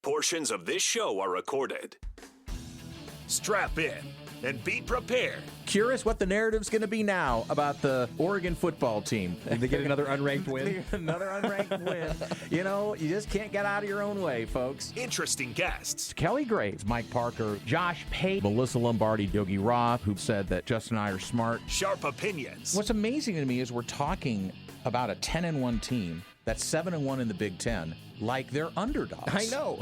Portions of this show are recorded. Strap in and be prepared. Curious what the narrative's going to be now about the Oregon football team. Did they get another unranked win? Another unranked win. You know, you just can't get out of your own way, folks. Interesting guests. Kelly Graves, Mike Parker, Josh Pate, Melissa Lombardi, Yogi Roth, who said that Justin and I are smart. Sharp opinions. What's amazing to me is we're talking about a 10-1 team that's 7-1 in the Big Ten, like they're underdogs. I know.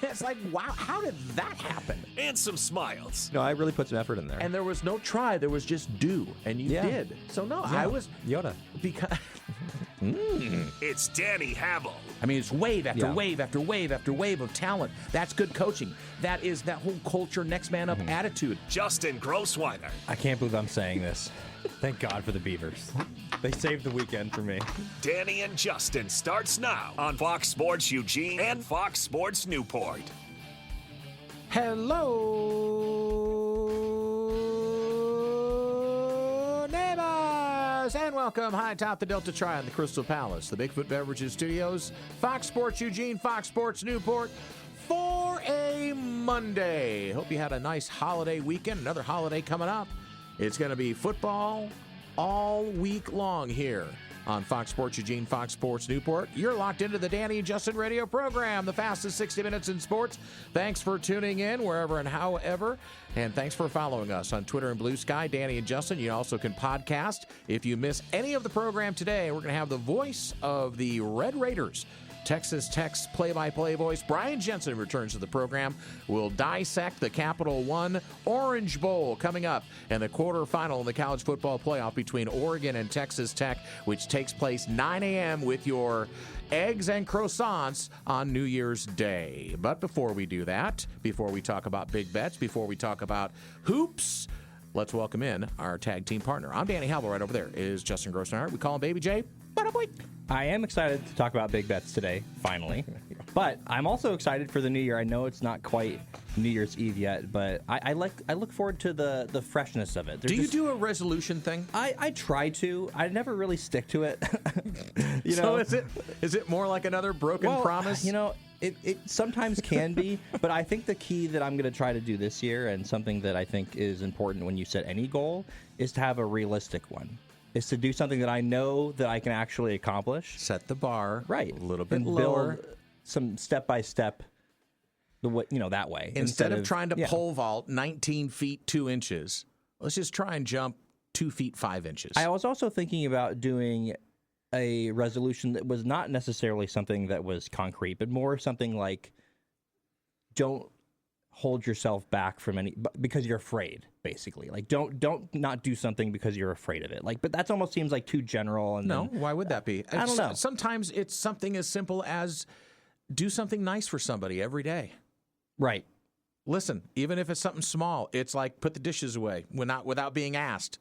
It's like, wow, how did that happen? And some smiles. No, I really put some effort in there. And there was no try, there was just do, and you did. So no, I was Yoda. because It's Danny Havel. I mean, it's wave after wave after wave after wave of talent. That's good coaching. That is that whole culture, next man up attitude. Justin Grossweiner. I can't believe I'm saying this. Thank God for the Beavers. They saved the weekend for me. Danny and Justin starts now on Fox Sports Eugene and Fox Sports Newport. Hello, neighbors, and welcome high atop the Delta Triad, the Crystal Palace, the Bigfoot Beverages Studios, Fox Sports Eugene, Fox Sports Newport, for a Monday. Hope you had a nice holiday weekend. Another holiday coming up. It's going to be football all week long here on Fox Sports Eugene, Fox Sports Newport. You're locked into the Danny and Justin radio program, the fastest 60 minutes in sports. Thanks for tuning in wherever and however, and thanks for following us on Twitter and Blue Sky, Danny and Justin. You also can podcast. If you miss any of the program today, we're going to have the voice of the Red Raiders, Texas Tech's play-by-play voice, Brian Jensen, returns to the program. We'll dissect the Capital One Orange Bowl coming up and the quarterfinal in the college football playoff between Oregon and Texas Tech, which takes place 9 a.m. with your eggs and croissants on New Year's Day. But before we do that, before we talk about big bets, before we talk about hoops, let's welcome in our tag team partner. I'm Danny Halbel. Right over there is Justin Grossmeyer. We call him Baby J. Boy. I am excited to talk about big bets today, finally. But I'm also excited for the new year. I know it's not quite New Year's Eve yet, but I look forward to the freshness of it. Do you do a resolution thing? I try to. I never really stick to it. So is it more like another broken promise? You know, it sometimes can be, but I think the key that I'm going to try to do this year, and something that I think is important when you set any goal, is to have a realistic one. Is to do something that I know that I can actually accomplish. Set the bar right a little bit and lower. Build some step-by-step, that way. Instead of trying to pole vault 19 feet 2 inches, let's just try and jump 2 feet 5 inches. I was also thinking about doing a resolution that was not necessarily something that was concrete, but more something like, don't hold yourself back from because you're afraid, basically. Like, don't not do something because you're afraid of it. Like, but that almost seems like too general. And no, why would that be? I don't know. Sometimes it's something as simple as do something nice for somebody every day. Right. Listen, even if it's something small, it's like put the dishes away without being asked.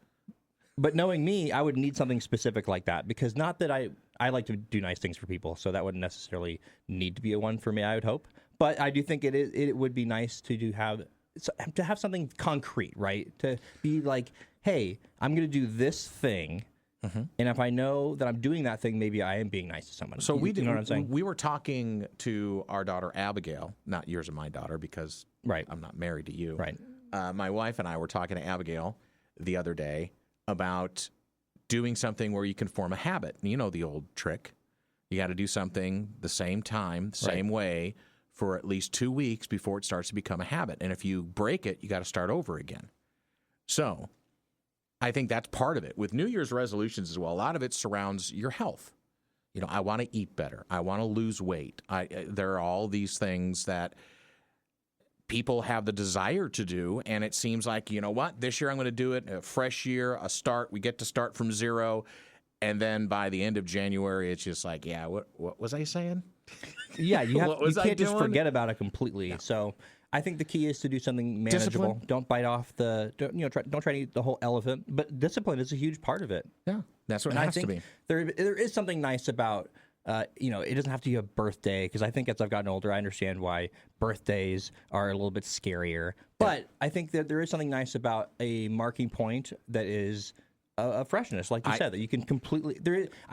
But knowing me, I would need something specific like that, because not that I like to do nice things for people, so that wouldn't necessarily need to be a one for me, I would hope. But I do think it would be nice to have something concrete, right? To be like, hey, I'm going to do this thing, and if I know that I'm doing that thing, maybe I am being nice to someone. So you know what I'm saying? We were talking to our daughter Abigail, not yours and my daughter, because I'm not married to you. Right. My wife and I were talking to Abigail the other day about doing something where you can form a habit. You know the old trick. You got to do something the same time, the same way, for at least 2 weeks before it starts to become a habit. And if you break it, you got to start over again. So I think that's part of it. With New Year's resolutions as well, a lot of it surrounds your health. You know, I want to eat better. I want to lose weight. There are all these things that people have the desire to do, and it seems like, you know what, this year I'm going to do it, a fresh year, a start. We get to start from zero, and then by the end of January, it's just like, yeah, what was I saying? Yeah, you can't just forget about it completely. Yeah. So I think the key is to do something manageable. Discipline. Don't bite off don't try to eat the whole elephant. But discipline is a huge part of it. Yeah, that's what it has to be. There is something nice about it doesn't have to be a birthday, because I think as I've gotten older, I understand why birthdays are a little bit scarier. But I think that there is something nice about a marking point that is a freshness, like you said, that you can completely.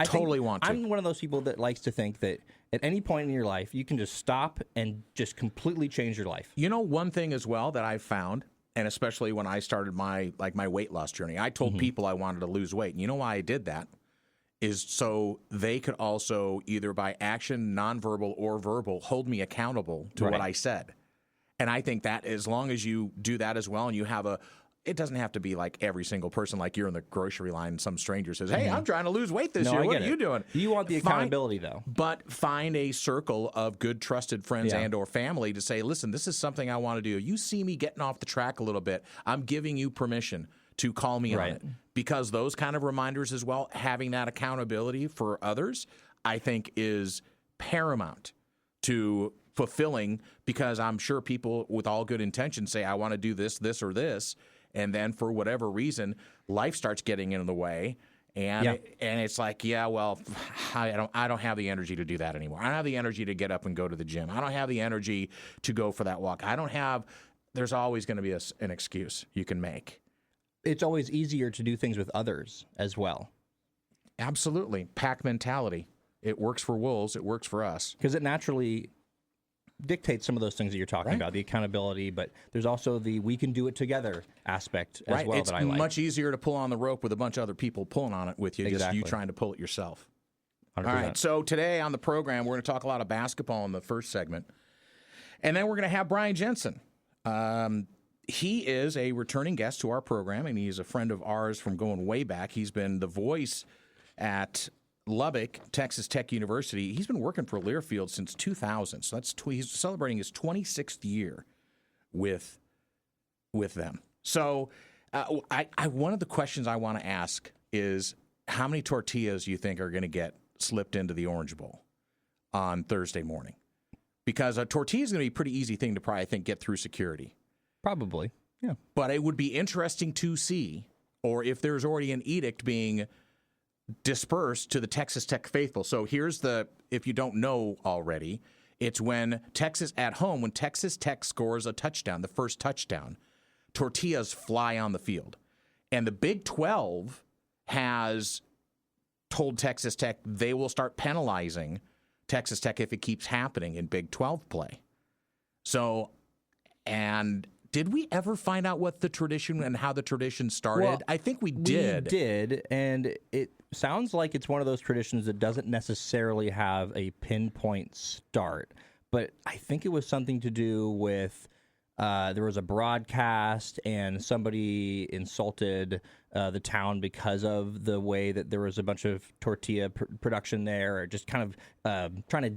I'm one of those people that likes to think that at any point in your life you can just stop and just completely change your life. You know, one thing as well that I've found, and especially when I started my weight loss journey, I told people I wanted to lose weight, and you know why I did that? Is so they could also either by action, nonverbal or verbal, hold me accountable to what I said. And I think that as long as you do that as well, and you have it doesn't have to be like every single person, like you're in the grocery line and some stranger says, hey, I'm trying to lose weight this year. What are you doing? You want the accountability, though. But find a circle of good, trusted friends and or family to say, listen, this is something I want to do. You see me getting off the track a little bit. I'm giving you permission to call me on it. Because those kind of reminders as well, having that accountability for others, I think is paramount to fulfilling, because I'm sure people with all good intentions say, I want to do this, this, or this. And then for whatever reason, life starts getting in the way. And it's like, well, I don't have the energy to do that anymore. I don't have the energy to get up and go to the gym. I don't have the energy to go for that walk. There's always going to be an excuse you can make. It's always easier to do things with others as well. Absolutely. Pack mentality. It works for wolves. It works for us. Because it naturally dictates some of those things that you're talking about, the accountability, but there's also the we can do it together aspect as well that I like. It's much easier to pull on the rope with a bunch of other people pulling on it with you, just you trying to pull it yourself. 100%. All right, so today on the program, we're going to talk a lot of basketball in the first segment, and then we're going to have Brian Jensen. He is a returning guest to our program, and he's a friend of ours from going way back. He's been the voice at Lubbock, Texas Tech University. He's been working for Learfield since 2000, so he's celebrating his 26th year with them. So one of the questions I want to ask is, how many tortillas do you think are going to get slipped into the Orange Bowl on Thursday morning? Because a tortilla is going to be a pretty easy thing to probably, I think, get through security. Probably, yeah. But it would be interesting to see, or if there's already an edict being dispersed to the Texas Tech faithful. So here's if you don't know already, it's when Texas Tech scores a touchdown, the first touchdown, tortillas fly on the field. And the Big 12 has told Texas Tech they will start penalizing Texas Tech if it keeps happening in Big 12 play. So, and did we ever find out what the tradition and how the tradition started? Well, I think we did. We did, and it sounds like it's one of those traditions that doesn't necessarily have a pinpoint start. But I think it was something to do with there was a broadcast and somebody insulted the town because of the way that there was a bunch of tortilla production there, or just kind of trying to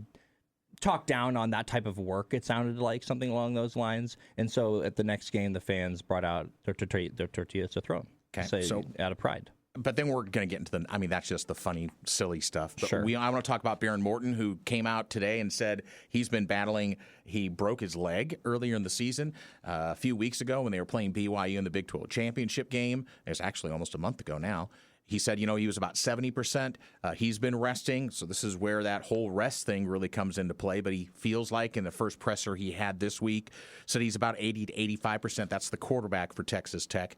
talk down on that type of work. It sounded like something along those lines. And so at the next game, the fans brought out their tortillas to throw them. Okay. So out of pride. But then we're going to get into that's just the funny, silly stuff. But sure. I want to talk about Baron Morton, who came out today and said he's been battling. He broke his leg earlier in the season a few weeks ago when they were playing BYU in the Big 12 championship game. It was actually almost a month ago now. He said, he was about 70%. He's been resting, so this is where that whole rest thing really comes into play. But he feels like in the first presser he had this week, said he's about 80 to 85%. That's the quarterback for Texas Tech.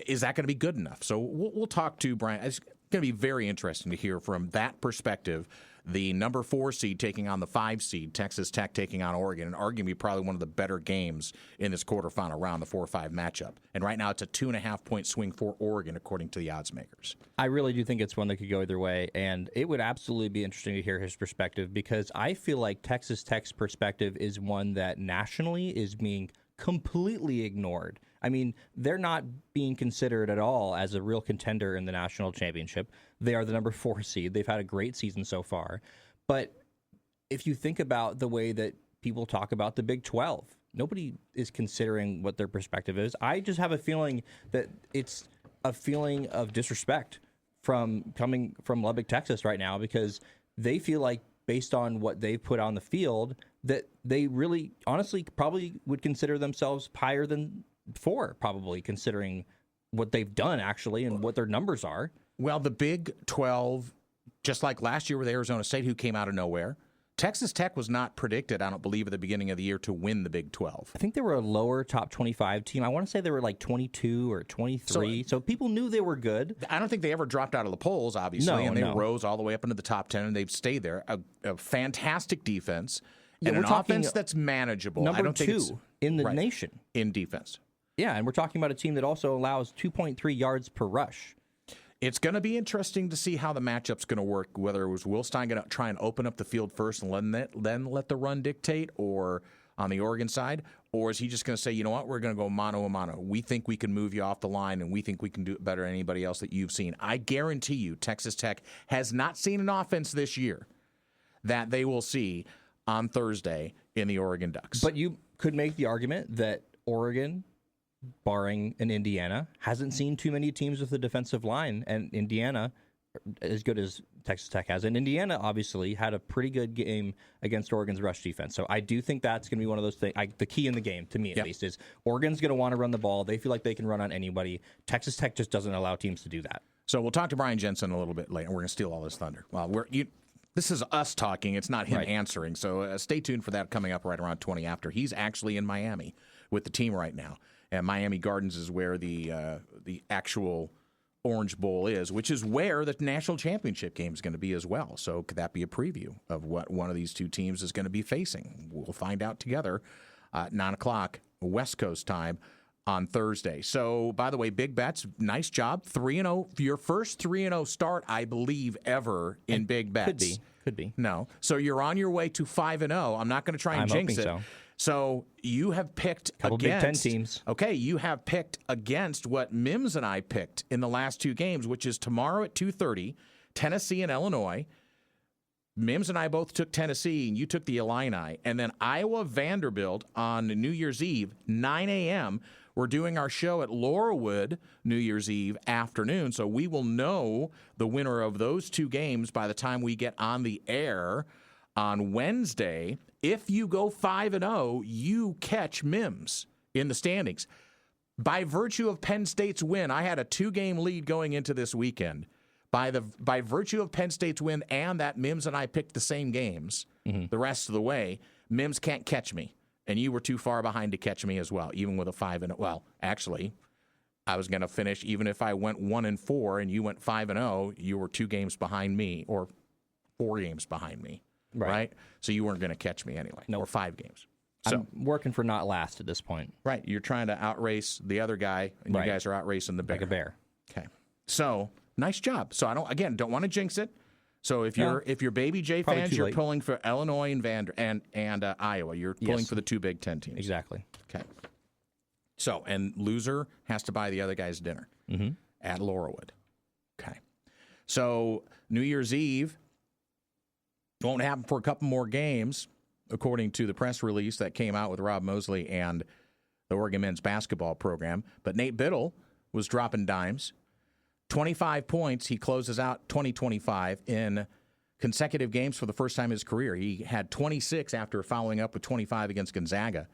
Is that going to be good enough? So we'll talk to Brian. It's going to be very interesting to hear from that perspective. The number 4 seed taking on the 5 seed, Texas Tech taking on Oregon, and arguably probably one of the better games in this quarterfinal round, the 4-5 matchup. And right now it's a 2.5-point swing for Oregon, according to the odds makers. I really do think it's one that could go either way, and it would absolutely be interesting to hear his perspective, because I feel like Texas Tech's perspective is one that nationally is being completely ignored. I mean, they're not being considered at all as a real contender in the national championship. They are the number 4 seed. They've had a great season so far. But if you think about the way that people talk about the Big 12, nobody is considering what their perspective is. I just have a feeling that it's a feeling of disrespect coming from Lubbock, Texas right now, because they feel like, based on what they put on the field, that they really, honestly, probably would consider themselves higher than 4, probably, considering what they've done, actually, and what their numbers are. Well, the Big 12, just like last year with Arizona State, who came out of nowhere, Texas Tech was not predicted, I don't believe, at the beginning of the year to win the Big 12. I think they were a lower top 25 team. I want to say they were like 22 or 23. So people knew they were good. I don't think they ever dropped out of the polls, obviously, and they rose all the way up into the top 10, and they've stayed there. A fantastic defense and an offense that's manageable. Number 2 in the nation in defense. Yeah, and we're talking about a team that also allows 2.3 yards per rush. It's going to be interesting to see how the matchup's going to work, whether it was Will Stein going to try and open up the field first and then let the run dictate, or on the Oregon side, or is he just going to say, you know what, we're going to go mano a mano. We think we can move you off the line, and we think we can do it better than anybody else that you've seen. I guarantee you Texas Tech has not seen an offense this year that they will see on Thursday in the Oregon Ducks. But you could make the argument that Oregon, barring an Indiana, hasn't seen too many teams with the defensive line, and Indiana, as good as Texas Tech has. And Indiana, obviously, had a pretty good game against Oregon's rush defense. So I do think that's going to be one of those things. The key in the game, to me at least, is Oregon's going to want to run the ball. They feel like they can run on anybody. Texas Tech just doesn't allow teams to do that. So we'll talk to Brian Jensen a little bit later, and we're going to steal all this thunder. Well, this is us talking. It's not him answering. So stay tuned for that coming up right around 20 after. He's actually in Miami with the team right now. And Miami Gardens is where the actual Orange Bowl is, which is where the national championship game is going to be as well. So could that be a preview of what one of these two teams is going to be facing? We'll find out together at 9 o'clock West Coast time on Thursday. So, by the way, Big Bets, nice job. 3-0. Your first 3-0 start, I believe, ever in Big Bets. Could be. No. So you're on your way to 5-0. I'm not going to try and jinx it. So you have picked couple against Big Ten teams. Okay, you have picked against what Mims and I picked in the last two games, which is tomorrow at 2:30, Tennessee and Illinois. Mims and I both took Tennessee, and you took the Illini. And then Iowa Vanderbilt on New Year's Eve, 9 a.m. We're doing our show at Laurelwood New Year's Eve afternoon, so we will know the winner of those two games by the time we get on the air on Wednesday. If you go 5-0, you catch Mims in the standings. By virtue of Penn State's win, I had a 2-game lead going into this weekend. By virtue of Penn State's win and that Mims and I picked the same games the rest of the way, Mims can't catch me. And you were too far behind to catch me as well, even with a 5-0. Well, actually, I was going to finish, even if I went 1-4 and you went 5-0, you were 2 games behind me, or 4 games behind me. Right? So you weren't going to catch me anyway. Nope. Or 5 games. So I'm working for not last at this point. Right. You're trying to outrace the other guy, and you guys are outracing the bear. Like a bear. Okay. So, nice job. So I don't want to jinx it. So if you're Baby J fans, you're pulling for Illinois and Iowa. You're pulling for the 2 Big Ten teams. Exactly. Okay. So, and loser has to buy the other guy's dinner at Laurelwood. Okay. So New Year's Eve won't happen for a couple more games, according to the press release that came out with Rob Mosley and the Oregon men's basketball program. But Nate Biddle was dropping dimes. 25 points. He closes out 2025 in consecutive games for the first time in his career. He had 26 after following up with 25 against Gonzaga.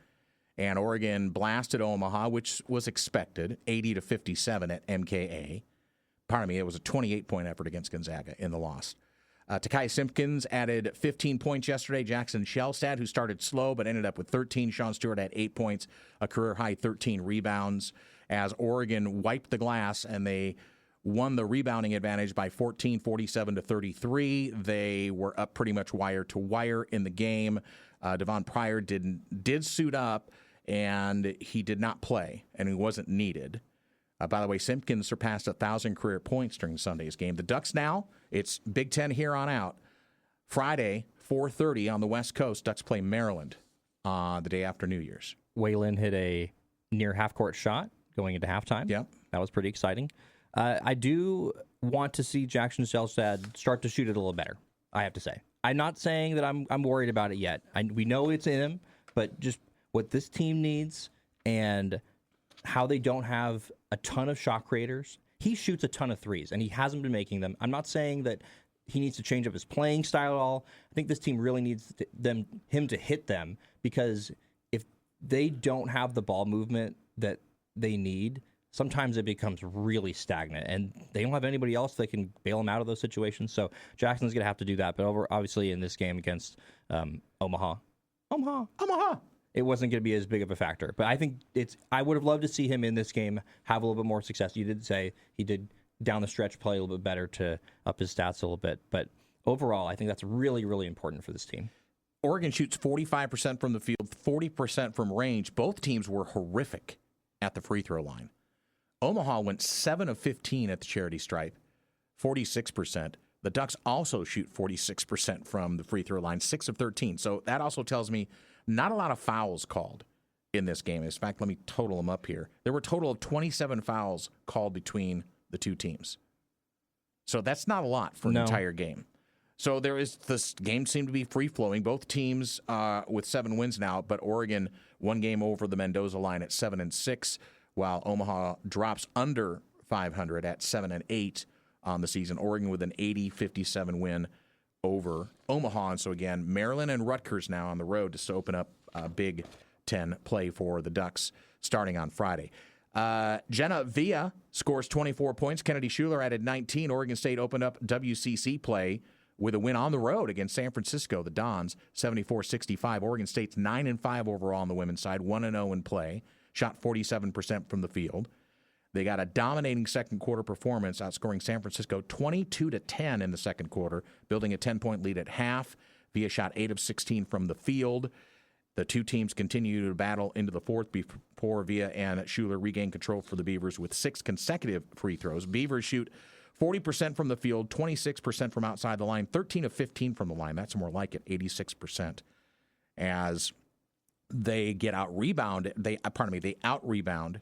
And Oregon blasted Omaha, which was expected, 80-57 at MKA. Pardon me, it was a 28-point effort against Gonzaga in the loss. Takai Simpkins added 15 points yesterday. Jackson Shellstad, who started slow but ended up with 13. Sean Stewart had 8 points, a career-high 13 rebounds, as Oregon wiped the glass and they won the rebounding advantage by 14, 47-33. They were up pretty much wire to wire in the game. Devon Pryor did suit up, and he did not play, and he wasn't needed. By the way, Simpkins surpassed 1,000 career points during Sunday's game. The Ducks now, it's Big Ten here on out. Friday, 4:30 on the West Coast, Ducks play Maryland the day after New Year's. Whalen hit a near half-court shot going into halftime. Yep. That was pretty exciting. I do want to see Jackson Shellstad start to shoot it a little better, I have to say. I'm not saying that I'm worried about it yet. We know it's in him, but just what this team needs and how they don't have a ton of shot creators. He shoots a ton of threes, and he hasn't been making them. I'm not saying that he needs to change up his playing style at all. I think this team really needs him to hit them, because if they don't have the ball movement that they need, sometimes it becomes really stagnant, and they don't have anybody else that can bail them out of those situations. So Jackson's going to have to do that. But obviously in this game against Omaha, it wasn't going to be as big of a factor. But I think I would have loved to see him in this game have a little bit more success. You did say he did down the stretch play a little bit better to up his stats a little bit. But overall, I think that's really, really important for this team. Oregon shoots 45% from the field, 40% from range. Both teams were horrific at the free throw line. Omaha went 7 of 15 at the charity stripe, 46%. The Ducks also shoot 46% from the free throw line, 6 of 13. So that also tells me not a lot of fouls called in this game. In fact, let me total them up here. There were a total of 27 fouls called between the two teams. So that's not a lot for an entire game. So this game seemed to be free-flowing. Both teams with 7 wins now, but Oregon one game over the Mendoza line at 7-6, while Omaha drops under 500 at 7-8 on the season. Oregon with an 80-57 win over Omaha. And so, again, Maryland and Rutgers now on the road to open up Big Ten play for the Ducks starting on Friday. Jenna Villa scores 24 points. Kennedy Schuler added 19. Oregon State opened up WCC play with a win on the road against San Francisco, the Dons, 74-65. Oregon State's 9-5 overall on the women's side, 1-0 in play. Shot 47% from the field. They got a dominating second quarter performance, outscoring San Francisco 22-10 in the second quarter, building a 10-point lead at half. Villa shot 8 of 16 from the field. The two teams continue to battle into the fourth before Villa and Schuler regain control for the Beavers with 6 consecutive free throws. Beavers shoot 40% from the field, 26% from outside the line, 13 of 15 from the line. That's more like it, 86%. As they get out-rebound, they out-rebound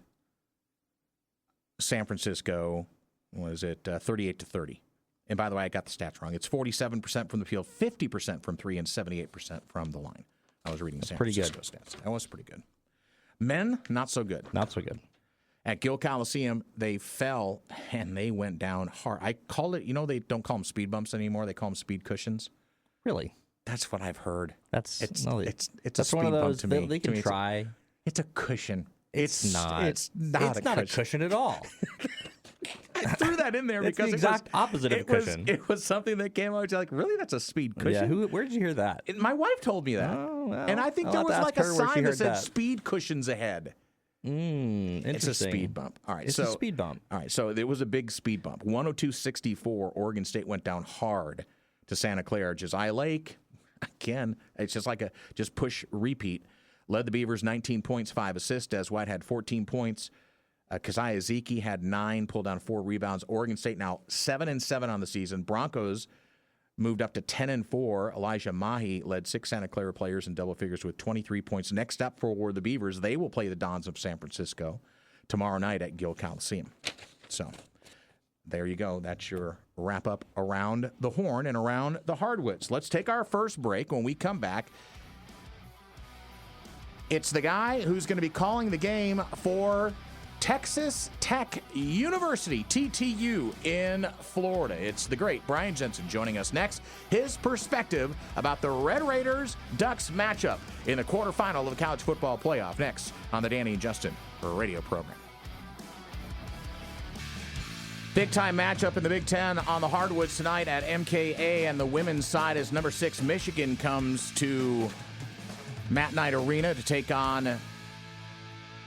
San Francisco, 38-30. And by the way, I got the stats wrong. It's 47% from the field, 50% from three, and 78% from the line. I was reading San Francisco stats. That was pretty good. Men, not so good. Not so good. At Gill Coliseum, they fell, and they went down hard. I call it, they don't call them speed bumps anymore. They call them speed cushions. Really? That's what I've heard. It's a that's speed one of those, bump to me. They can try. It's a cushion. It's not. It's not a cushion at all. I threw that in there It's because the exact opposite of a cushion. It was something that came out. Like, really? That's a speed cushion? Yeah. Where did you hear that? My wife told me that. Oh, well, and I think I'll there have to was ask like a her where she sign that heard said that. speed cushions ahead. Interesting. It's a speed bump. All right, It's a speed bump. All right, so it was a big speed bump. 102-64. Oregon State went down hard to Santa Clara. Josiah Lake, again, it's just like a push repeat. Led the Beavers 19 points, 5 assists. Des White had 14 points. Keziah Ezeki had 9, pulled down 4 rebounds. Oregon State now 7-7 on the season. Broncos moved up to 10-4. Elijah Mahi led 6 Santa Clara players in double figures with 23 points. Next up for the Beavers, they will play the Dons of San Francisco tomorrow night at Gill Coliseum. So there you go. That's your wrap-up around the horn and around the hardwoods. Let's take our first break. When we come back, it's the guy who's going to be calling the game for Texas Tech University, TTU, in Florida. It's the great Brian Jensen joining us next. His perspective about the Red Raiders-Ducks matchup in the quarterfinal of the college football playoff next on the Danny and Justin radio program. Big-time matchup in the Big Ten on the hardwoods tonight at MKA, and the women's side as number 6 Michigan comes to Matt Knight Arena to take on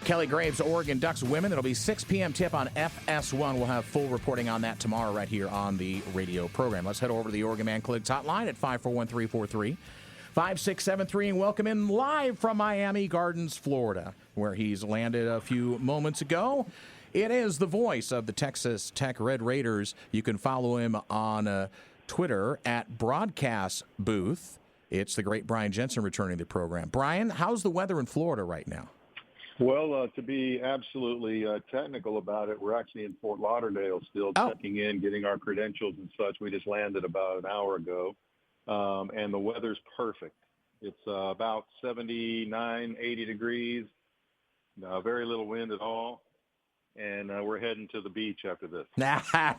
Kelly Graves' Oregon Ducks women. It'll be 6 p.m. tip on FS1. We'll have full reporting on that tomorrow right here on the radio program. Let's head over to the Oregon Man Clinics hotline at 541-343-5673 and welcome in live from Miami Gardens, Florida, where he's landed a few moments ago. It is the voice of the Texas Tech Red Raiders. You can follow him on Twitter at Broadcast Booth. It's the great Brian Jensen returning to the program. Brian, how's the weather in Florida right now? Well, to be absolutely technical about it, we're actually in Fort Lauderdale still checking in, getting our credentials and such. We just landed about an hour ago, and the weather's perfect. It's about 79, 80 degrees, very little wind at all. And we're heading to the beach after this.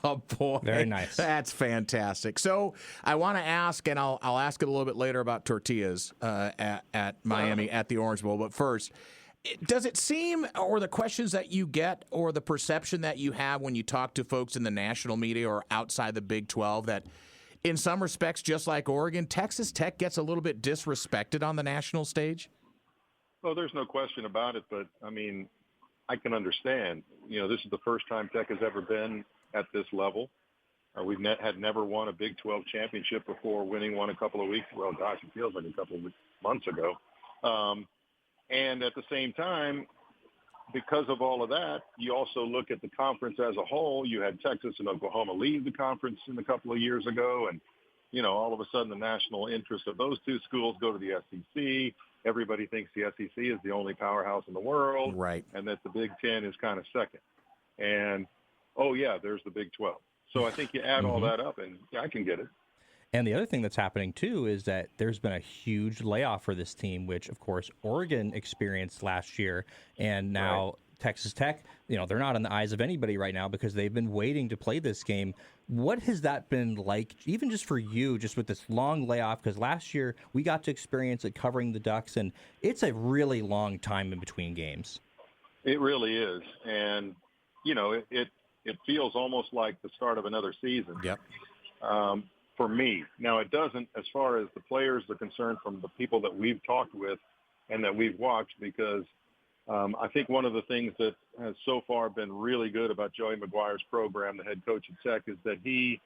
Oh, boy. Very nice. That's fantastic. So I want to ask, and I'll ask it a little bit later about tortillas at Miami at the Orange Bowl. But first, Does it seem, or the questions that you get, or the perception that you have when you talk to folks in the national media or outside the Big 12, that in some respects, just like Oregon, Texas Tech gets a little bit disrespected on the national stage? Well, there's no question about it, but I mean, I can understand. This is the first time Tech has ever been at this level. We've had never won a Big 12 championship before, winning one a couple of weeks. Well, gosh, it feels like a couple of months ago. And at the same time, because of all of that, you also look at the conference as a whole. You had Texas and Oklahoma leave the conference a couple of years ago, and all of a sudden the national interest of those two schools go to the SEC. Everybody thinks the SEC is the only powerhouse in the world, right? And that the Big Ten is kind of second. And oh yeah, there's the Big 12. So I think you add all that up, and I can get it. And the other thing that's happening, too, is that there's been a huge layoff for this team, which, of course, Oregon experienced last year. And now Texas Tech, they're not in the eyes of anybody right now because they've been waiting to play this game. What has that been like, even just for you, just with this long layoff? Because last year we got to experience it covering the Ducks, and it's a really long time in between games. It really is. And, it feels almost like the start of another season. Yep. For me. Now, it doesn't, as far as the players are concerned, from the people that we've talked with and that we've watched, because I think one of the things that has so far been really good about Joey McGuire's program, the head coach at Tech, is that he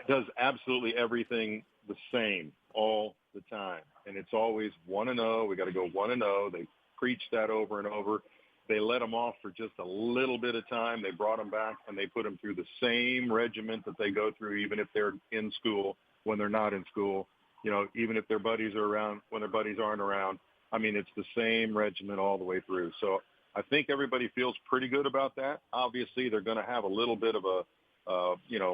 does absolutely everything the same all the time. And it's always 1-0. We got to go 1-0. They preach that over and over. They let them off for just a little bit of time. They brought them back, and they put them through the same regiment that they go through, even if they're in school, when they're not in school, even if their buddies are around, when their buddies aren't around. I mean, it's the same regiment all the way through. So I think everybody feels pretty good about that. Obviously, they're going to have a little bit of a,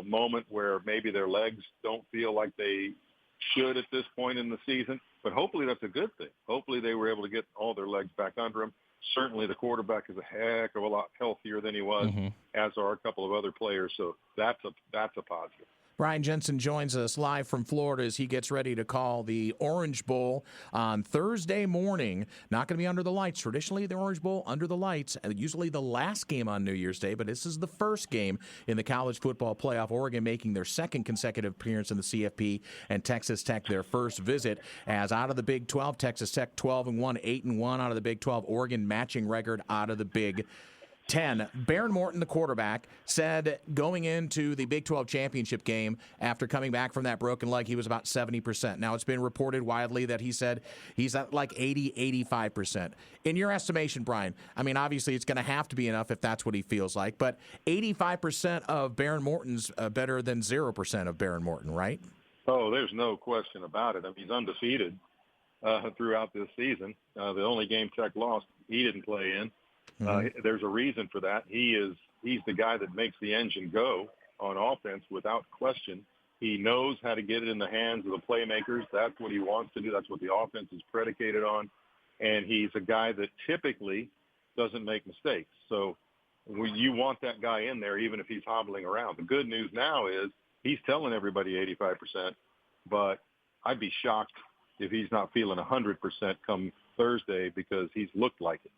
moment where maybe their legs don't feel like they should at this point in the season. But hopefully that's a good thing. Hopefully they were able to get all their legs back under them. Certainly the quarterback is a heck of a lot healthier than he was, as are a couple of other players. So that's a positive. Brian Jensen joins us live from Florida as he gets ready to call the Orange Bowl on Thursday morning. Not going to be under the lights. Traditionally, the Orange Bowl under the lights, usually the last game on New Year's Day, but this is the first game in the college football playoff. Oregon making their second consecutive appearance in the CFP, and Texas Tech their first visit. As out of the Big 12, Texas Tech 12-1, 8-1 out of the Big 12. Oregon matching record out of the Big 10. Baron Morton, the quarterback, said going into the Big 12 championship game after coming back from that broken leg, he was about 70%. Now, it's been reported widely that he said he's at like 80, 85%. In your estimation, Brian, I mean, obviously it's going to have to be enough if that's what he feels like, but 85% of Baron Morton's better than 0% of Baron Morton, right? Oh, there's no question about it. I mean, he's undefeated throughout this season. The only game Tech lost, he didn't play in. There's a reason for that. He's the guy that makes the engine go on offense without question. He knows how to get it in the hands of the playmakers. That's what he wants to do. That's what the offense is predicated on. And he's a guy that typically doesn't make mistakes. So you want that guy in there even if he's hobbling around. The good news now is he's telling everybody 85%, but I'd be shocked if he's not feeling 100% come Thursday because he's looked like it.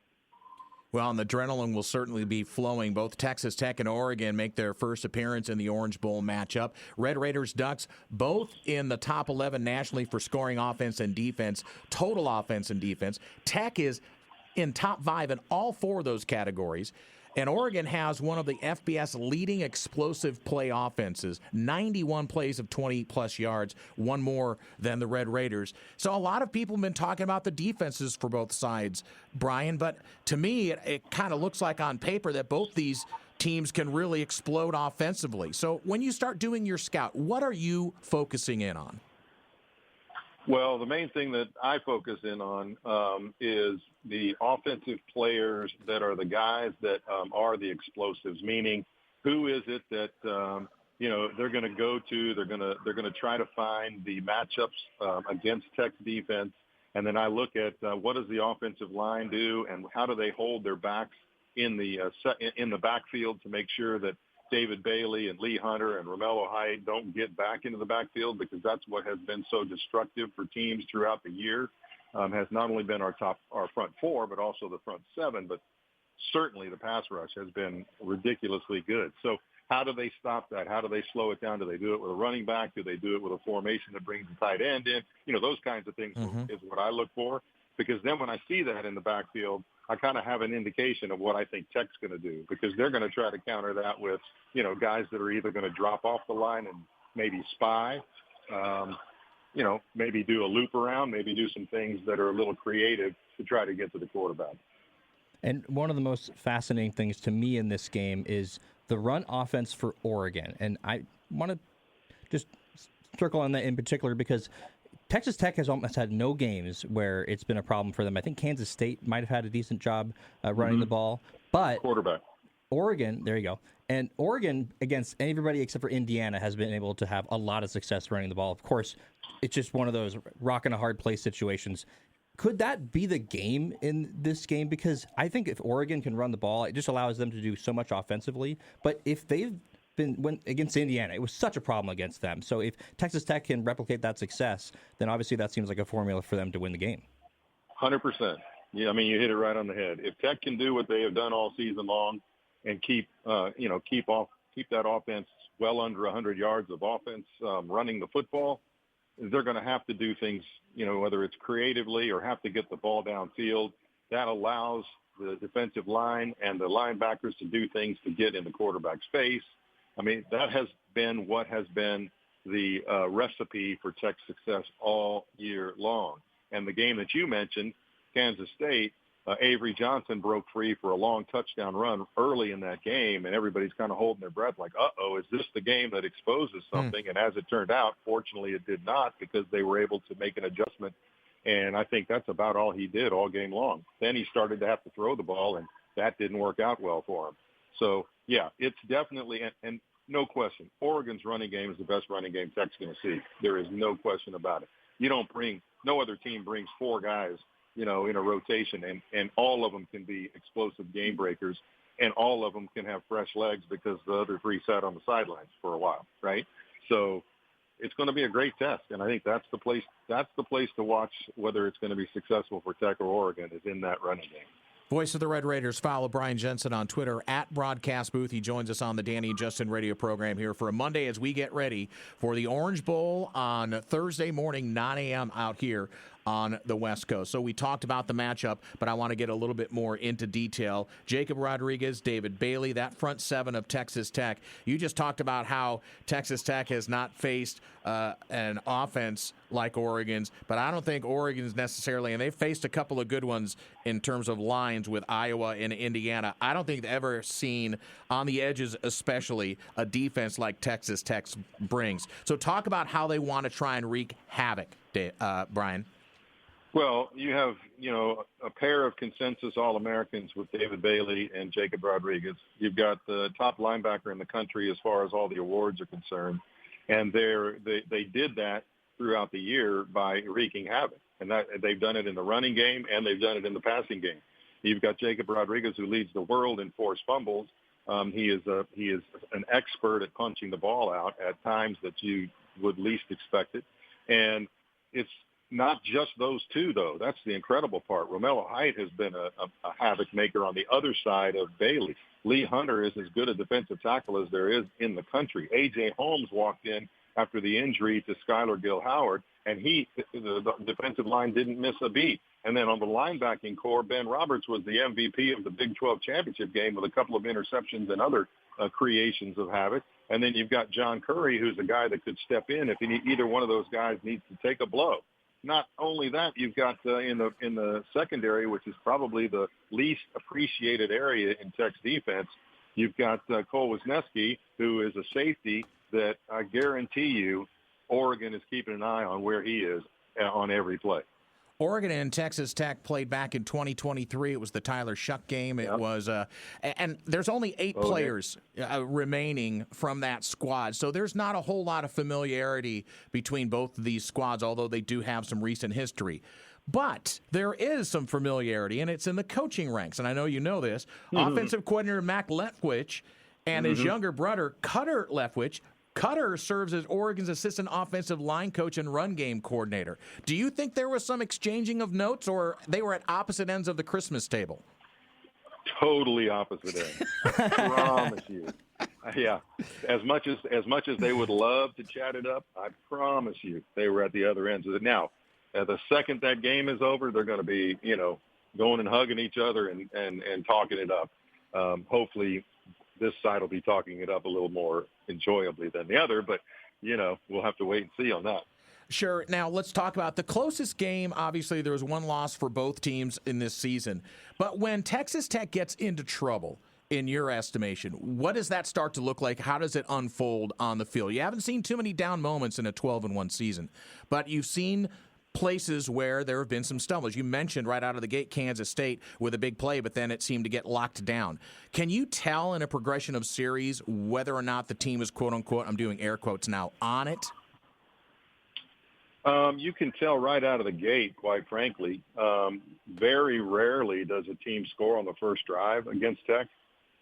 Well, and the adrenaline will certainly be flowing. Both Texas Tech and Oregon make their first appearance in the Orange Bowl matchup. Red Raiders, Ducks, both in the top 11 nationally for scoring offense and defense, total offense and defense. Tech is in top 5 in all 4 of those categories. And Oregon has one of the FBS leading explosive play offenses, 91 plays of 20-plus yards, one more than the Red Raiders. So a lot of people have been talking about the defenses for both sides, Brian, but to me it kind of looks like on paper that both these teams can really explode offensively. So when you start doing your scout, what are you focusing in on? Well, the main thing that I focus in on is the offensive players that are the guys that are the explosives, meaning who is it that, they're going to go to, they're going to try to find the matchups against Tech's defense. And then I look at what does the offensive line do and how do they hold their backs in the backfield to make sure that David Bailey and Lee Hunter and Romello Height don't get back into the backfield, because that's what has been so destructive for teams throughout the year. has not only been our front four, but also the front seven. But certainly the pass rush has been ridiculously good. So how do they stop that? How do they slow it down? Do they do it with a running back? Do they do it with a formation that brings the tight end in? Those kinds of things is what I look for, because then when I see that in the backfield, I kind of have an indication of what I think Tech's going to do, because they're going to try to counter that with, guys that are either going to drop off the line and maybe spy, maybe do a loop around, maybe do some things that are a little creative to try to get to the quarterback. And one of the most fascinating things to me in this game is the run offense for Oregon. And I want to just circle on that in particular because Texas Tech has almost had no games where it's been a problem for them. I think Kansas State might have had a decent job running the ball. But quarterback. Oregon, there you go. And Oregon, against everybody except for Indiana, has been able to have a lot of success running the ball. Of course, it's just one of those rock and a hard place situations. Could that be the game in this game? Because I think if Oregon can run the ball, it just allows them to do so much offensively. But if they've been against Indiana, it was such a problem against them. So if Texas Tech can replicate that success, then obviously that seems like a formula for them to win the game. 100%. Yeah, I mean, you hit it right on the head. If Tech can do what they have done all season long and keep that offense well under 100 yards of offense running the football, they're going to have to do things, whether it's creatively or have to get the ball downfield. That allows the defensive line and the linebackers to do things to get in the quarterback space. I mean, that has been what has been the recipe for Tech's success all year long. And the game that you mentioned, Kansas State, Avery Johnson broke free for a long touchdown run early in that game, and everybody's kind of holding their breath like, uh-oh, is this the game that exposes something? And as it turned out, fortunately it did not, because they were able to make an adjustment, and I think that's about all he did all game long. Then he started to have to throw the ball, and that didn't work out well for him. So, yeah, it's definitely and no question, Oregon's running game is the best running game Tech's going to see. There is no question about it. No other team brings four guys in a rotation, and all of them can be explosive game breakers, and all of them can have fresh legs because the other three sat on the sidelines for a while, right? So it's going to be a great test, and I think that's the place to watch whether it's going to be successful for Tech or Oregon is in that running game. Voice of the Red Raiders. Follow Brian Jensen on Twitter at Broadcast Booth. He joins us on the Danny and Justin radio program here for a Monday as we get ready for the Orange Bowl on Thursday morning, 9 a.m. out here on the West Coast. So we talked about the matchup, but I want to get a little bit more into detail. Jacob Rodriguez, David Bailey, that front seven of Texas Tech. You just talked about how Texas Tech has not faced an offense like Oregon's, but I don't think Oregon's necessarily, and they've faced a couple of good ones in terms of lines with Iowa and Indiana. I don't think they've ever seen, on the edges especially, a defense like Texas Tech brings. So talk about how they want to try and wreak havoc, Brian. Well, you have, a pair of consensus All-Americans with David Bailey and Jacob Rodriguez. You've got the top linebacker in the country as far as all the awards are concerned. And they did that throughout the year by wreaking havoc. And that they've done it in the running game and they've done it in the passing game. You've got Jacob Rodriguez, who leads the world in forced fumbles. He is an expert at punching the ball out at times that you would least expect it. And it's not just those two, though. That's the incredible part. Romello Height has been a havoc maker on the other side of Bailey. Lee Hunter is as good a defensive tackle as there is in the country. A.J. Holmes walked in after the injury to Skylar Gill-Howard, and the defensive line didn't miss a beat. And then on the linebacking core, Ben Roberts was the MVP of the Big 12 championship game with a couple of interceptions and other creations of havoc. And then you've got John Curry, who's a guy that could step in if either one of those guys needs to take a blow. Not only that, you've got in the secondary, which is probably the least appreciated area in Tech's defense, you've got Cole Wisniewski, who is a safety that I guarantee you Oregon is keeping an eye on where he is on every play. Oregon and Texas Tech played back in 2023. It was the Tyler Shuck game. It was, and there's only 8 players remaining from that squad. So there's not a whole lot of familiarity between both of these squads, although they do have some recent history. But there is some familiarity, and it's in the coaching ranks. And I know you know this. Offensive coordinator Mac Leftwich and his younger brother, Cutter Leftwich, Cutter serves as Oregon's assistant offensive line coach and run game coordinator. Do you think there was some exchanging of notes, or they were at opposite ends of the Christmas table? Totally opposite ends. Promise you. Yeah. As much as they would love to chat it up, I promise you they were at the other ends of it. Now, the second that game is over, they're going to be, going and hugging each other and talking it up. Hopefully this side will be talking it up a little more enjoyably than the other, but, we'll have to wait and see on that. Sure. Now, let's talk about the closest game. Obviously, there was one loss for both teams in this season. But when Texas Tech gets into trouble, in your estimation, what does that start to look like? How does it unfold on the field? You haven't seen too many down moments in a 12-1 season, but you've seen places where there have been some stumbles. You mentioned right out of the gate Kansas State with a big play, but then it seemed to get locked down. Can you tell in a progression of series whether or not the team is, quote-unquote, I'm doing air quotes now, on it? You can tell right out of the gate, quite frankly. Very rarely does a team score on the first drive against Tech.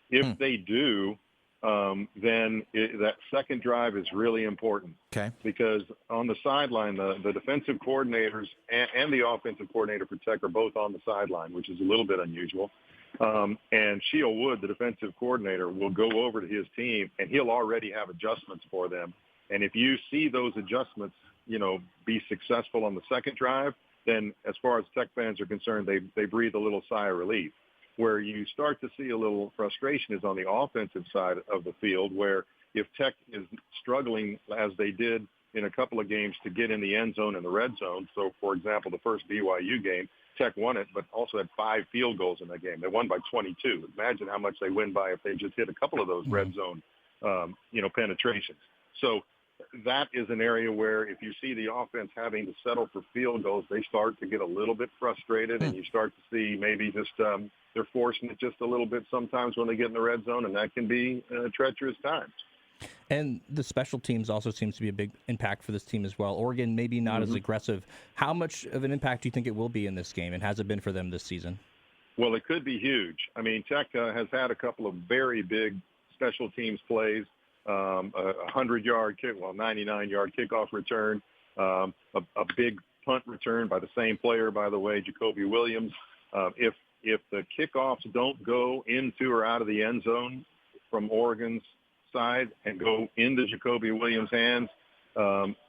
If they do, then that second drive is really important. Okay. Because on the sideline, the defensive coordinators and the offensive coordinator for Tech are both on the sideline, which is a little bit unusual. And Sheil Wood, the defensive coordinator, will go over to his team, and he'll already have adjustments for them. And if you see those adjustments, be successful on the second drive, then as far as Tech fans are concerned, they breathe a little sigh of relief. Where you start to see a little frustration is on the offensive side of the field, where if Tech is struggling, as they did in a couple of games, to get in the end zone and the red zone. So, for example, the first BYU game, Tech won it, but also had 5 field goals in that game. They won by 22. Imagine how much they win by if they just hit a couple of those red zone, penetrations. So that is an area where if you see the offense having to settle for field goals, they start to get a little bit frustrated, and you start to see maybe just they're forcing it just a little bit sometimes when they get in the red zone, and that can be treacherous times. And the special teams also seems to be a big impact for this team as well. Oregon maybe not as aggressive. How much of an impact do you think it will be in this game, and has it been for them this season? Well, it could be huge. I mean, Tech has had a couple of very big special teams plays. A 100-yard kick, 99-yard kickoff return, a big punt return by the same player, by the way, Jacoby Williams. If the kickoffs don't go into or out of the end zone from Oregon's side and go into Jacoby Williams' hands,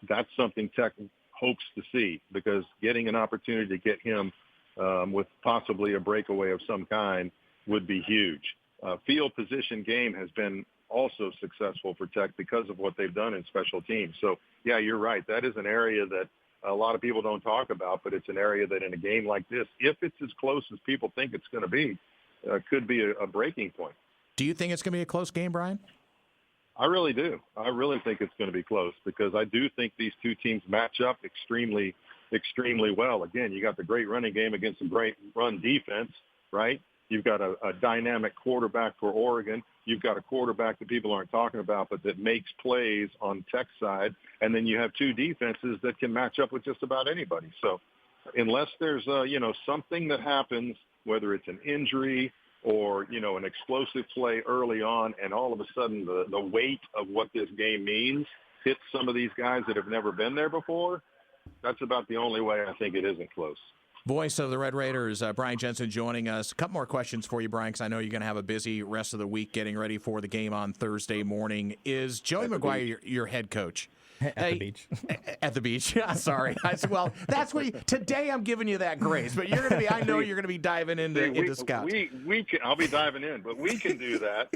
that's something Tech hopes to see, because getting an opportunity to get him with possibly a breakaway of some kind would be huge. Field position game has been also successful for Tech because of what they've done in special teams. So, yeah, you're right. That is an area that a lot of people don't talk about, but it's an area that in a game like this, if it's as close as people think it's going to be, could be a breaking point. Do you think it's going to be a close game, Brian? I really do. I really think it's going to be close, because I do think these two teams match up extremely, extremely well. Again, you got the great running game against some great run defense, right? You've got a dynamic quarterback for Oregon. You've got a quarterback that people aren't talking about, but that makes plays on Tech's side. And then you have two defenses that can match up with just about anybody. So unless there's, something that happens, whether it's an injury or, an explosive play early on, and all of a sudden the weight of what this game means hits some of these guys that have never been there before, that's about the only way I think it isn't close. Voice of the Red Raiders, Brian Jensen, joining us. A couple more questions for you, Brian, because I know you're going to have a busy rest of the week getting ready for the game on Thursday morning. Is Joey McGuire your head coach? At the beach. At the beach. Yeah, sorry. I said, well, that's what today I'm giving you that grace, but you're going to be. I know you're going to be diving into scouts. We can. I'll be diving in, but we can do that,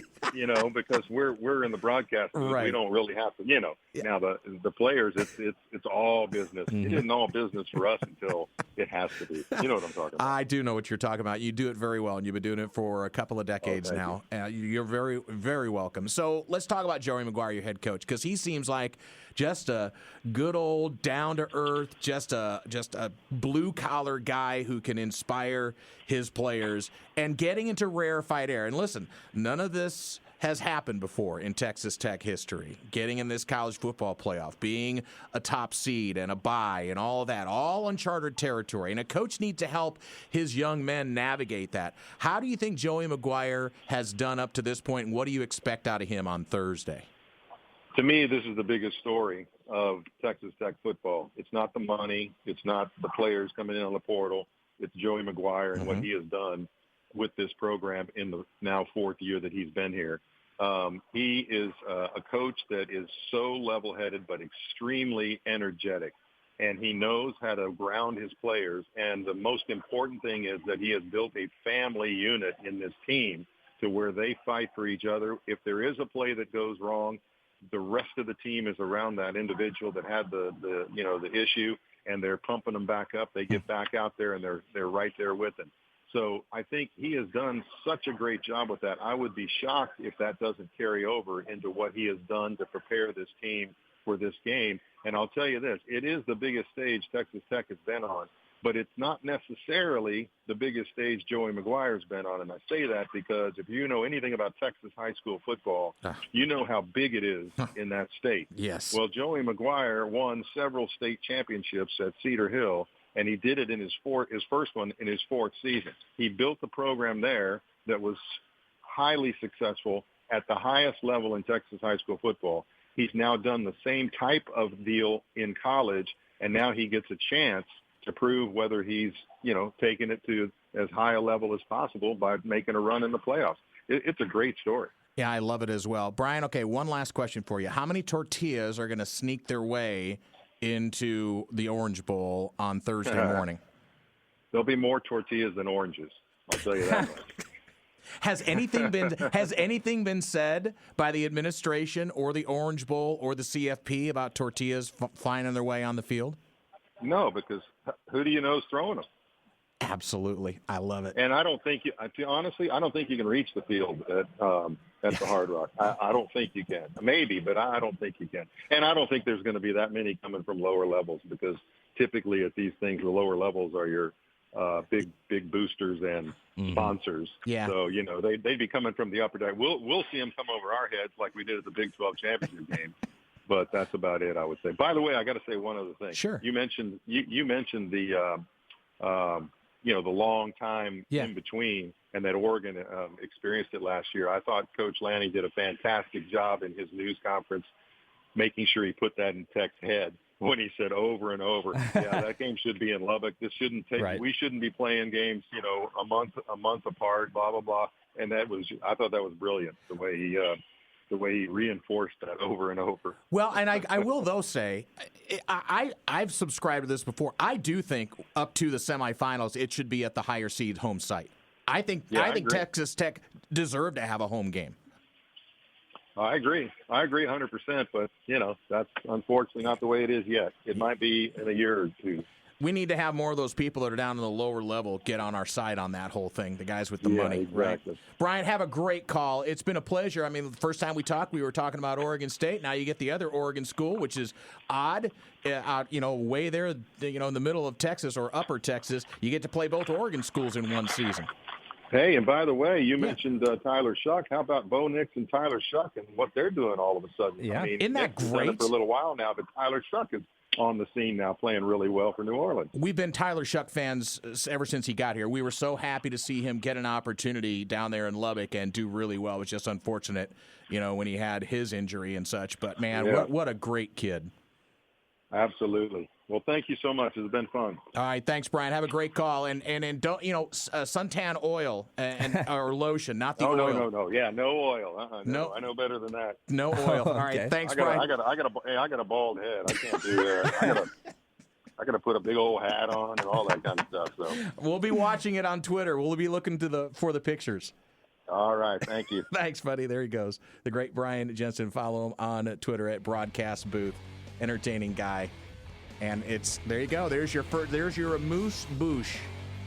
because we're in the broadcast. Right. We don't really have to. Yeah. Now the players, it's all business. It isn't all business for us until it has to be. You know what I'm talking about. I do know what you're talking about. You do it very well, and you've been doing it for a couple of decades now. You're very, very welcome. So let's talk about Joey McGuire, your head coach, because he seems like just a good old down-to-earth, just a blue-collar guy who can inspire his players and getting into rarefied air. And listen, none of this has happened before in Texas Tech history. Getting in this college football playoff, being a top seed and a bye and all of that, all uncharted territory. And a coach needs to help his young men navigate that. How do you think Joey McGuire has done up to this point, and what do you expect out of him on Thursday? To me, this is the biggest story of Texas Tech football. It's not the money. It's not the players coming in on the portal. It's Joey McGuire and what he has done with this program in the now fourth year that he's been here. He is a coach that is so level-headed but extremely energetic, and he knows how to ground his players. And the most important thing is that he has built a family unit in this team to where they fight for each other. If there is a play that goes wrong, the rest of the team is around that individual that had the issue, and they're pumping them back up. They get back out there, and they're right there with them. So I think he has done such a great job with that. I would be shocked if that doesn't carry over into what he has done to prepare this team for this game. And I'll tell you this, it is the biggest stage Texas Tech has been on, but it's not necessarily the biggest stage Joey McGuire's been on. And I say that because if you know anything about Texas high school football, you know how big it is in that state. Yes. Well, Joey McGuire won several state championships at Cedar Hill, and he did it in his first one in his fourth season. He built a program there that was highly successful at the highest level in Texas high school football. He's now done the same type of deal in college, and now he gets a chance to prove whether he's, taking it to as high a level as possible by making a run in the playoffs. It's a great story. Yeah, I love it as well. Brian, okay, one last question for you. How many tortillas are going to sneak their way into the Orange Bowl on Thursday morning? There'll be more tortillas than oranges. I'll tell you that much. Has anything been said by the administration or the Orange Bowl or the CFP about tortillas flying on their way on the field? No, because who do you know is throwing them? Absolutely, I love it. And I don't think honestly, I don't think you can reach the field at the Hard Rock. I don't think you can. Maybe, but I don't think you can. And I don't think there's going to be that many coming from lower levels, because typically at these things, the lower levels are your big boosters and sponsors. Yeah. So they'd be coming from the upper deck. We'll see them come over our heads like we did at the Big 12 championship game. But that's about it, I would say. By the way, I got to say one other thing. Sure. You mentioned the the long time in between, and that Oregon experienced it last year. I thought Coach Lanning did a fantastic job in his news conference, making sure he put that in Tech's head when he said over and over, that game should be in Lubbock. This shouldn't take. Right. We shouldn't be playing games, a month apart. Blah blah blah. And I thought that was brilliant, the way he reinforced that over and over. Well, and I will, though, say, I've subscribed to this before. I do think up to the semifinals, it should be at the higher seed home site. I think Texas Tech deserved to have a home game. I agree 100%, but, that's unfortunately not the way it is yet. It might be in a year or two. We need to have more of those people that are down in the lower level get on our side on that whole thing, the guys with the money. Exactly. Right? Brian, have a great call. It's been a pleasure. I mean, the first time we talked, we were talking about Oregon State. Now you get the other Oregon school, which is odd, way there, in the middle of Texas or upper Texas. You get to play both Oregon schools in one season. Hey, and by the way, you mentioned Tyler Shuck. How about Bo Nix and Tyler Shuck and what they're doing all of a sudden? Yeah. I mean, isn't that great? Been it for a little while now, but Tyler Shuck is on the scene now, playing really well for New Orleans. We've been Tyler Shuck fans ever since he got here. We were so happy to see him get an opportunity down there in Lubbock and do really well. It was just unfortunate, when he had his injury and such. But, man, what a great kid. Absolutely. Well, thank you so much. It's been fun. All right, thanks, Brian. Have a great call, and don't suntan oil or lotion, not the oil. No. Yeah, no oil. No, I know better than that. No oil. All right, thanks, Brian. I got a bald head. I can't do that. I got to put a big old hat on and all that kind of stuff. So we'll be watching it on Twitter. We'll be looking for the pictures. All right, thank you. Thanks, buddy. There he goes, the great Brian Jensen. Follow him on Twitter at Broadcast Booth. Entertaining guy. And there you go. There's your amuse bouche.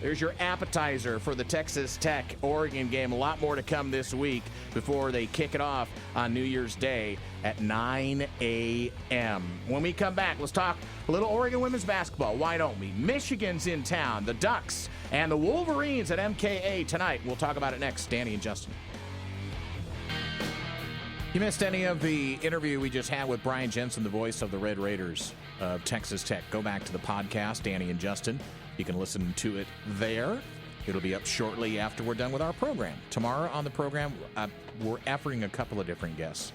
There's your appetizer for the Texas Tech Oregon game. A lot more to come this week before they kick it off on New Year's Day at 9 a.m. When we come back, let's talk a little Oregon women's basketball. Why don't we? Michigan's in town, the Ducks, and the Wolverines at MKA tonight. We'll talk about it next. Danny and Justin. You missed any of the interview we just had with Brian Jensen, the voice of the Red Raiders of Texas Tech. Go back to the podcast, Danny and Justin. You can listen to it there. It'll be up shortly after we're done with our program. Tomorrow on the program, we're offering a couple of different guests.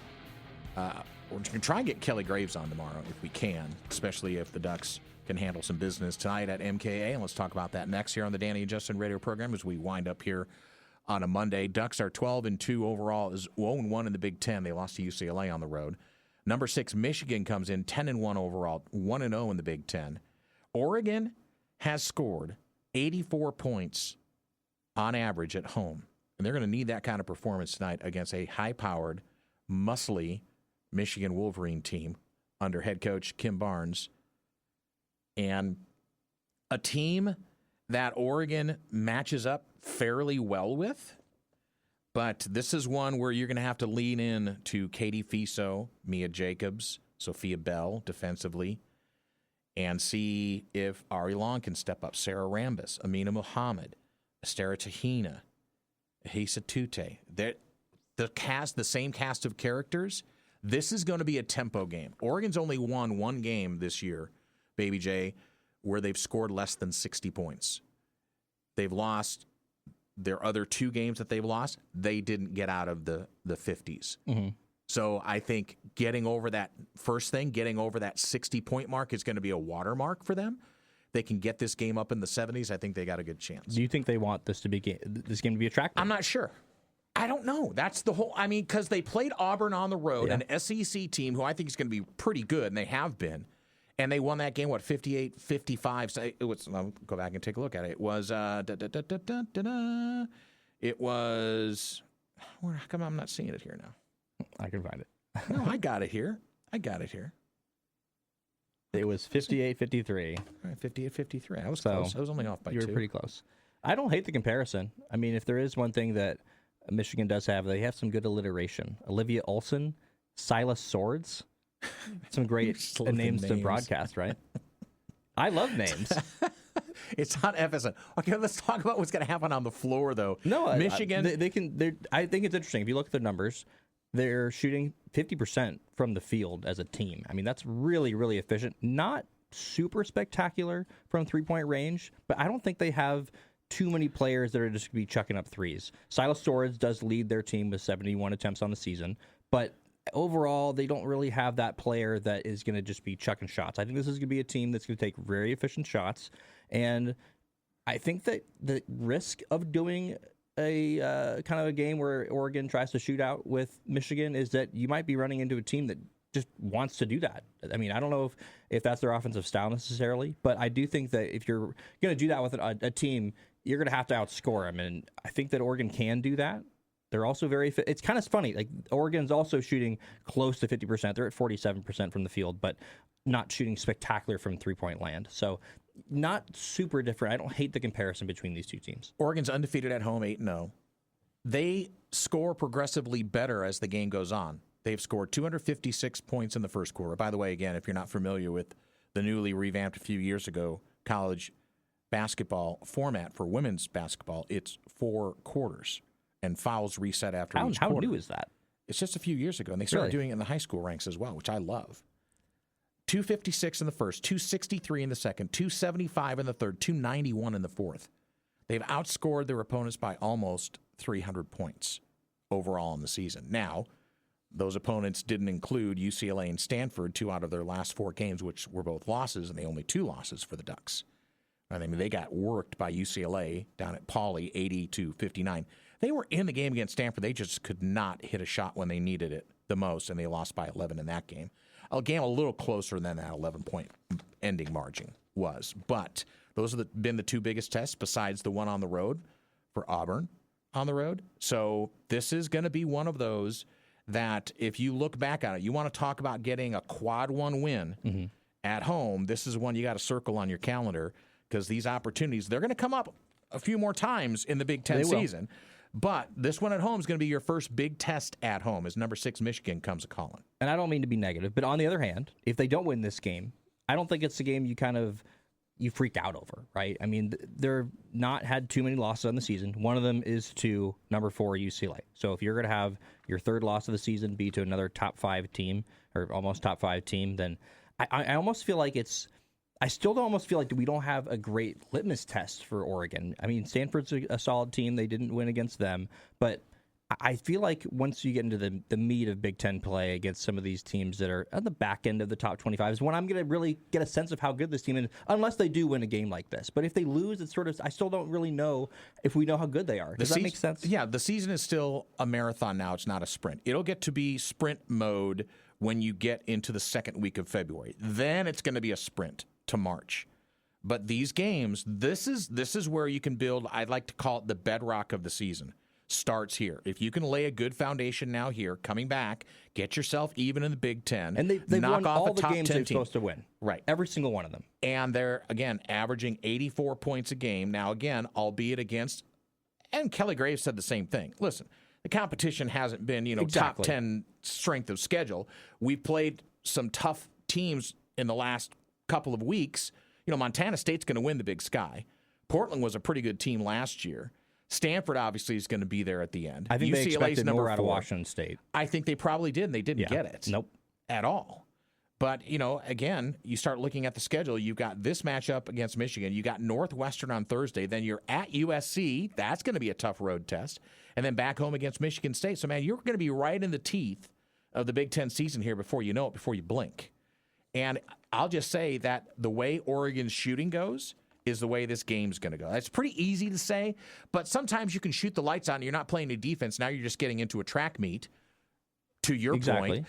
We're going to try and get Kelly Graves on tomorrow if we can, especially if the Ducks can handle some business tonight at MKA. And let's talk about that next here on the Danny and Justin radio program as we wind up here on a Monday. Ducks are 12-2 overall, is 0-1 in the Big Ten. They lost to UCLA on the road. Number 6, Michigan comes in 10-1 overall, 1-0 in the Big Ten. Oregon has scored 84 points on average at home. And they're going to need that kind of performance tonight against a high-powered, muscly Michigan Wolverine team under head coach Kim Barnes. And a team that Oregon matches up fairly well with. But this is one where you're going to have to lean in to Katie Fiso, Mia Jacobs, Sophia Bell defensively, and see if Ari Long can step up. Sarah Rambis, Amina Muhammad, Estera Tahina, Hisa Tute. The same cast of characters. This is going to be a tempo game. Oregon's only won one game this year, Baby J, where they've scored less than 60 points. They've lost their other 2 games that they've lost. They didn't get out of the 50s. Mm-hmm. So I think getting over that 60-point mark is going to be a watermark for them. They can get this game up in the 70s. I think they got a good chance. Do you think they want this game to be attractive? I'm not sure. I don't know. That's the whole. I mean, because they played Auburn on the road, an SEC team who I think is going to be pretty good, and they have been. And they won that game, 58-55. So I'll go back and take a look at it. It was, how come I'm not seeing it here now? I can find it. No, I got it here. It was 58-53. All right, 58-53. I was close. I was only off by 2. You were pretty close. I don't hate the comparison. I mean, if there is one thing that Michigan does have, they have some good alliteration. Olivia Olson, Silas Swords. Some great names to broadcast, right? I love names. It's not FSN. Okay, let's talk about what's going to happen on the floor, though. No, Michigan. I think it's interesting. If you look at their numbers, they're shooting 50% from the field as a team. I mean, that's really, really efficient. Not super spectacular from 3-point range, but I don't think they have too many players that are just going to be chucking up threes. Silas Swords does lead their team with 71 attempts on the season, but overall, they don't really have that player that is going to just be chucking shots. I think this is going to be a team that's going to take very efficient shots, and I think that the risk of doing a kind of a game where Oregon tries to shoot out with Michigan is that you might be running into a team that just wants to do that. I mean, I don't know if that's their offensive style necessarily, but I do think that if you're going to do that with a team, you're going to have to outscore them, and I think that Oregon can do that. They're also it's kind of funny. Like, Oregon's also shooting close to 50%. They're at 47% from the field, but not shooting spectacular from 3-point land. So not super different. I don't hate the comparison between these two teams. Oregon's undefeated at home, 8-0. They score progressively better as the game goes on. They've scored 256 points in the first quarter. By the way, again, if you're not familiar with the newly revamped a few years ago college basketball format for women's basketball, it's 4 quarters. And fouls reset after each quarter. How new is that? It's just a few years ago, and they started doing it in the high school ranks as well, which I love. 256 in the first, 263 in the second, 275 in the third, 291 in the fourth. They've outscored their opponents by almost 300 points overall in the season. Now, those opponents didn't include UCLA and Stanford, 2 out of their last 4 games, which were both losses, and the only 2 losses for the Ducks. I mean, they got worked by UCLA down at Pauley, 80-59. They were in the game against Stanford. They just could not hit a shot when they needed it the most, and they lost by 11 in that game. A game a little closer than that 11-point ending margin was. But those have been the 2 biggest tests besides the one on the road for Auburn on the road. So this is going to be one of those that if you look back on it, you want to talk about getting a quad 1 win at home, this is one you got to circle on your calendar because these opportunities, they're going to come up a few more times in the Big Ten season. But this one at home is going to be your first big test at home as number 6 Michigan comes a-calling. And I don't mean to be negative, but on the other hand, if they don't win this game, I don't think it's a game you freak out over, right? I mean, they're not had too many losses on the season. One of them is to number 4 UCLA. So if you're going to have your 3rd loss of the season be to another top 5 team or almost top 5 team, then I almost feel like I still almost feel like we don't have a great litmus test for Oregon. I mean, Stanford's a solid team. They didn't win against them. But I feel like once you get into the meat of Big Ten play against some of these teams that are at the back end of the top 25 is when I'm going to really get a sense of how good this team is, unless they do win a game like this. But if they lose, it's sort of, I still don't really know if we know how good they are. Does that make sense? Yeah, the season is still a marathon now. It's not a sprint. It'll get to be sprint mode when you get into the second week of February. Then it's going to be a sprint to March. But these games, this is where you can build, I'd like to call it the bedrock of the season. Starts here. If you can lay a good foundation now here, coming back, get yourself even in the Big Ten. And they've knock won off all the the top games 10 they're team. supposed to win. Right. Every single one of them. And they're, again, averaging 84 points a game. Now, again, albeit against, and Kelly Graves said the same thing. Listen, the competition hasn't been, top 10 strength of schedule. We've played some tough teams in the last couple of weeks. Montana State's going to win the Big Sky. Portland was a pretty good team last year. Stanford obviously is going to be there at the end. I think they UCLA's expected number more out of 4. Washington State. I think they probably did, and they didn't get it. Nope. At all. But, again, you start looking at the schedule. You've got this matchup against Michigan. You got Northwestern on Thursday. Then you're at USC. That's going to be a tough road test. And then back home against Michigan State. So, man, you're going to be right in the teeth of the Big Ten season here before you know it, before you blink. And I'll just say that the way Oregon's shooting goes is the way this game's going to go. That's pretty easy to say, but sometimes you can shoot the lights on and you're not playing any defense. Now you're just getting into a track meet, to your point.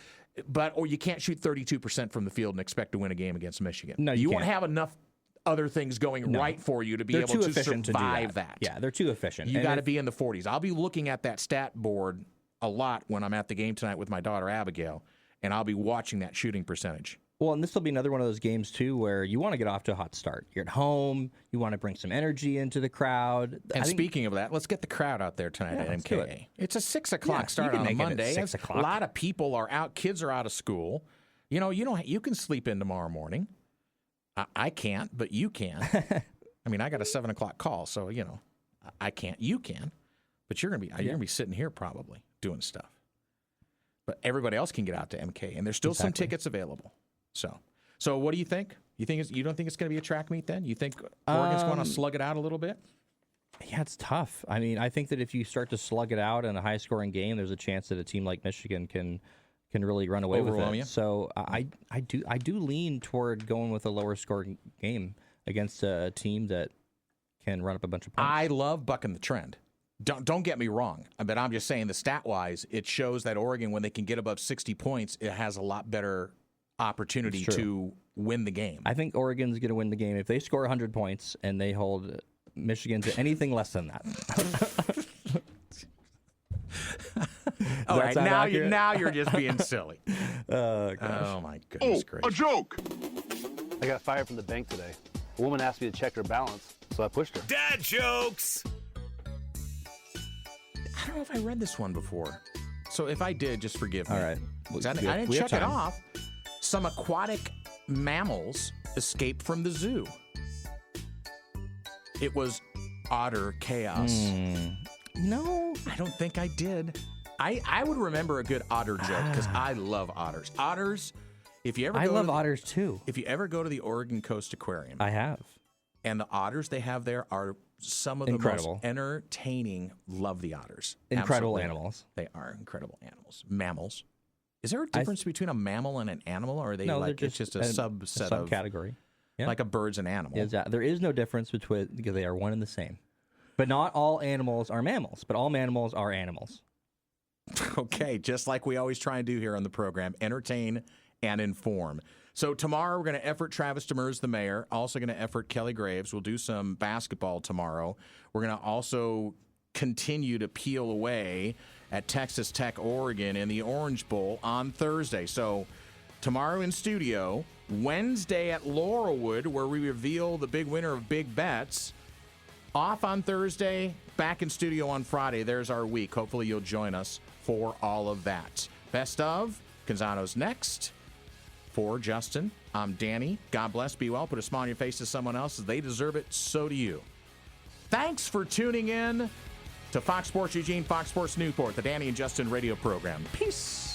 Or you can't shoot 32% from the field and expect to win a game against Michigan. No, you won't have enough other things going right for you to be able to survive that. Yeah, they're too efficient. You got to be in the 40s. I'll be looking at that stat board a lot when I'm at the game tonight with my daughter Abigail, and I'll be watching that shooting percentage. Well, and this will be another one of those games, too, where you want to get off to a hot start. You're at home. You want to bring some energy into the crowd. And speaking of that, let's get the crowd out there tonight at MKA. It's a 6 o'clock start on a Monday. 6 o'clock. A lot of people are out. Kids are out of school. You can sleep in tomorrow morning. I can't, but you can. I mean, I got a 7 o'clock call, so, I can't. You can. But you're gonna be sitting here probably doing stuff. But everybody else can get out to MK, and there's still some tickets available. So what do you think? You don't think it's going to be a track meet then? You think Oregon's going to slug it out a little bit? Yeah, it's tough. I mean, I think that if you start to slug it out in a high-scoring game, there's a chance that a team like Michigan can really run away with it. You. So I do lean toward going with a lower-scoring game against a team that can run up a bunch of points. I love bucking the trend. Don't get me wrong, but I'm just saying the stat-wise, it shows that Oregon, when they can get above 60 points, it has a lot better opportunity to win the game. I think Oregon's going to win the game if they score 100 points and they hold Michigan to anything less than that. All right, now you're just being silly. Oh my goodness gracious! A joke. I got fired from the bank today. A woman asked me to check her balance, so I pushed her. Dad jokes. I don't know if I read this one before. So if I did, just forgive me. All right. I didn't check it off. Some aquatic mammals escaped from the zoo. It was otter chaos. No. I don't think I did. I would remember a good otter joke because I love otters. Otters, if you ever I love otters too. If you ever go to the Oregon Coast Aquarium. I have. And the otters they have there are some of the most entertaining. Love the otters. Incredible Absolutely. animals. They are incredible animals. Mammals. Is there a difference between a mammal and an animal, or are they it's just a subset of category? Yeah. Like a bird's an animal? Yeah, there is no difference between because they are one and the same. But not all animals are mammals, but all mammals are animals. Okay, just like we always try and do here on the program, entertain and inform. So tomorrow we're going to effort Travis Demers, the mayor, also going to effort Kelly Graves. We'll do some basketball tomorrow. We're going to also continue to peel away at Texas Tech, Oregon in the Orange Bowl on Thursday. So tomorrow in studio, Wednesday at Laurelwood, where we reveal the big winner of Big Bets. Off on Thursday, back in studio on Friday. There's our week. Hopefully you'll join us for all of that. Best of, Canzano's next. For Justin, I'm Danny. God bless, be well. Put a smile on your face to someone else. They deserve it, so do you. Thanks for tuning in to Fox Sports Eugene, Fox Sports Newport, the Danny and Justin radio program. Peace.